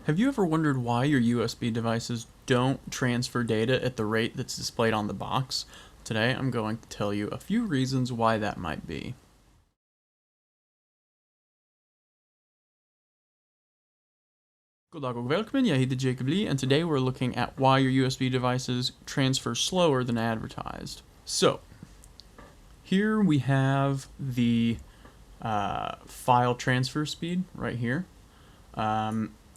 Have you ever wondered why your USB devices don't transfer data at the rate that's displayed on the box? Today I'm going to tell you a few reasons why that might be. Goddag och välkommen, jag heter Jacoblee, and today we're looking at why your USB devices transfer slower than advertised. So, here we have the file transfer speed right here.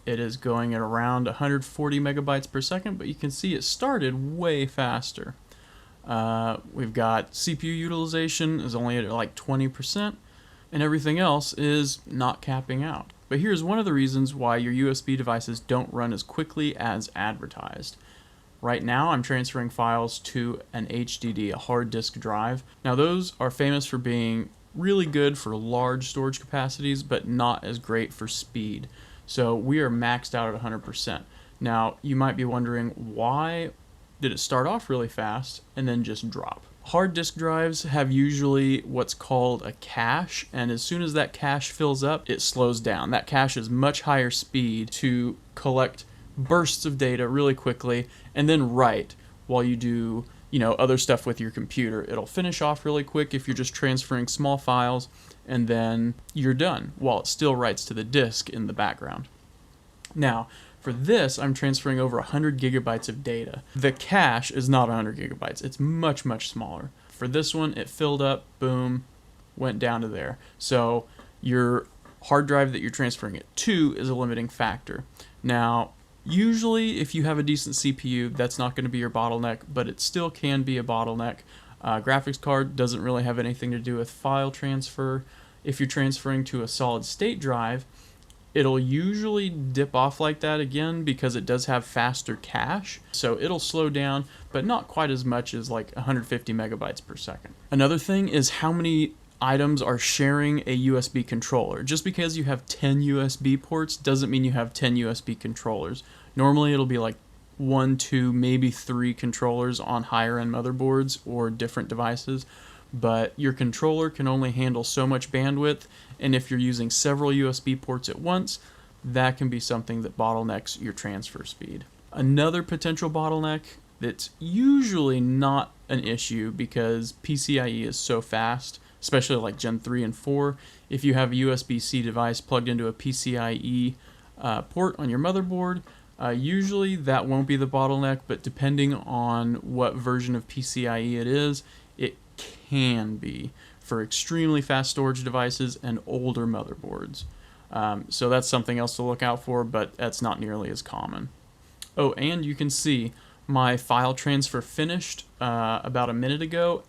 It is going at around 140 megabytes per second, but you can see it started way faster. We've got CPU utilization is only at like 20%, and everything else is not capping out. But here's one of the reasons why your USB devices don't run as quickly as advertised. Right now I'm transferring files to an HDD, a hard disk drive. Now those are famous for being really good for large storage capacities, but not as great for speed. So we are maxed out at 100%. Now you might be wondering, why did it start off really fast and then just drop? Hard disk drives have usually what's called a cache, and as soon as that cache fills up, it slows down. That cache is much higher speed to collect bursts of data really quickly and then write while you do other stuff with your computer. It'll finish off really quick if you're just transferring small files, and then you're done while it still writes to the disk in the background. Now, for this, I'm transferring over 100 gigabytes of data. The cache is not 100 gigabytes. It's much, much smaller. For this one, it filled up, boom, went down to there. So your hard drive that you're transferring it to is a limiting factor. Now, usually, if you have a decent CPU, that's not going to be your bottleneck, but it still can be a bottleneck. Graphics card doesn't really have anything to do with file transfer. If you're transferring to a solid state drive, it'll usually dip off like that again because it does have faster cache. So it'll slow down, but not quite as much as like 150 megabytes per second. Another thing is how many items are sharing a USB controller. Just because you have 10 USB ports doesn't mean you have 10 USB controllers. Normally it'll be like 1, 2, maybe 3 controllers on higher end motherboards or different devices, but your controller can only handle so much bandwidth, and if you're using several USB ports at once, that can be something that bottlenecks your transfer speed. Another potential bottleneck that's usually not an issue because PCIe is so fast, especially like Gen 3 and 4, if you have a USB-C device plugged into a PCIe port on your motherboard, usually that won't be the bottleneck, but depending on what version of PCIe it is, it can be for extremely fast storage devices and older motherboards. So that's something else to look out for, but that's not nearly as common. Oh, and you can see my file transfer finished about a minute ago,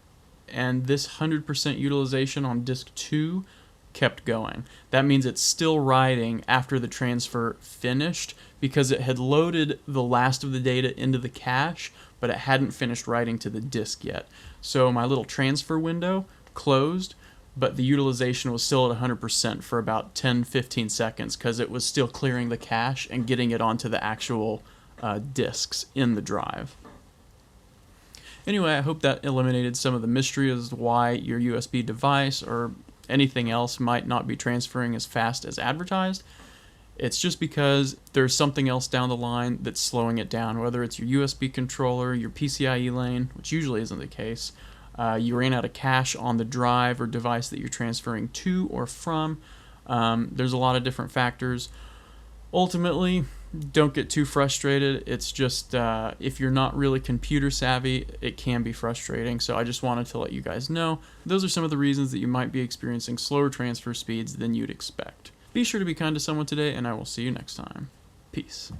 and this 100% utilization on disk 2 kept going. That means it's still writing after the transfer finished because it had loaded the last of the data into the cache, but it hadn't finished writing to the disk yet. So my little transfer window closed, but the utilization was still at 100% for about 10-15 seconds because it was still clearing the cache and getting it onto the actual disks in the drive. Anyway, I hope that eliminated some of the mystery as to why your USB device or anything else might not be transferring as fast as advertised. It's just because there's something else down the line that's slowing it down, whether it's your USB controller, your PCIe lane, which usually isn't the case. You ran out of cache on the drive or device that you're transferring to or from. There's a lot of different factors. Ultimately, don't get too frustrated. It's just if you're not really computer savvy, it can be frustrating. So I just wanted to let you guys know those are some of the reasons that you might be experiencing slower transfer speeds than you'd expect. Be sure to be kind to someone today, and I will see you next time. Peace.